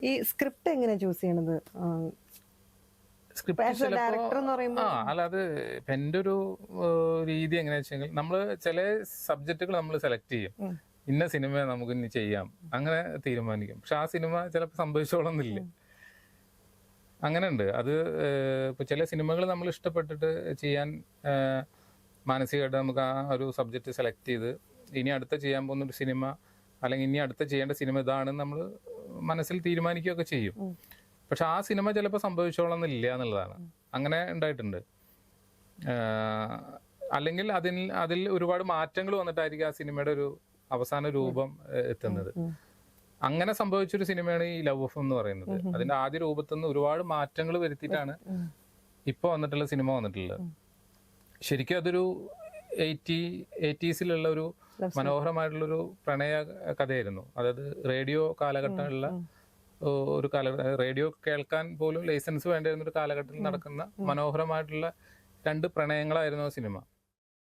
ഈ സ്ക്രിപ്റ്റ് എങ്ങനെ ചൂസ് ചെയ്യണത്? ഡയറക്ടർ എന്ന് പറയുമ്പോൾ അല്ലാതെ എന്റെ ഒരു രീതി എങ്ങനെയാ വെച്ചെങ്കിൽ നമ്മള് ചില സബ്ജക്റ്റുകൾ നമ്മൾ സെലക്ട് ചെയ്യും. ഇന്ന സിനിമ നമുക്ക് ഇനി ചെയ്യാം അങ്ങനെ തീരുമാനിക്കും. പക്ഷെ ആ സിനിമ ചിലപ്പോൾ സംഭവിച്ചോളന്നില്ല. അങ്ങനെ ഉണ്ട്. അത് ഇപ്പൊ ചില സിനിമകൾ നമ്മൾ ഇഷ്ടപ്പെട്ടിട്ട് ചെയ്യാൻ മാനസികമായിട്ട് നമുക്ക് ആ ഒരു സബ്ജക്റ്റ് സെലക്ട് ചെയ്ത് ഇനി അടുത്ത ചെയ്യാൻ പോകുന്ന ഒരു സിനിമ അല്ലെങ്കിൽ ഇനി അടുത്ത ചെയ്യേണ്ട സിനിമ ഇതാണെന്ന് നമ്മൾ മനസ്സിൽ തീരുമാനിക്കുകയൊക്കെ ചെയ്യും. പക്ഷെ ആ സിനിമ ചിലപ്പോൾ സംഭവിച്ചോളന്നില്ല എന്നുള്ളതാണ്. അങ്ങനെ ഉണ്ടായിട്ടുണ്ട്. അല്ലെങ്കിൽ അതിൽ ഒരുപാട് മാറ്റങ്ങൾ വന്നിട്ടായിരിക്കും ആ സിനിമയുടെ ഒരു അവസാന രൂപം എത്തുന്നത്. അങ്ങനെ സംഭവിച്ചൊരു സിനിമയാണ് ഈ ലവ് ഓഫ് എന്ന് പറയുന്നത്. അതിന്റെ ആദ്യ രൂപത്തിൽ നിന്ന് ഒരുപാട് മാറ്റങ്ങൾ വരുത്തിയിട്ടാണ് ഇപ്പൊ വന്നിട്ടുള്ള സിനിമ വന്നിട്ടുള്ളത്. ശരിക്കും അതൊരു 80s ഒരു മനോഹരമായിട്ടുള്ളൊരു പ്രണയ കഥയായിരുന്നു. അതായത് റേഡിയോ കാലഘട്ടമുള്ള ഒരു റേഡിയോ കേൾക്കാൻ പോലും ലൈസൻസ് വേണ്ടിയിരുന്ന ഒരു കാലഘട്ടത്തിൽ നടക്കുന്ന മനോഹരമായിട്ടുള്ള 2 പ്രണയങ്ങളായിരുന്നു ആ സിനിമ.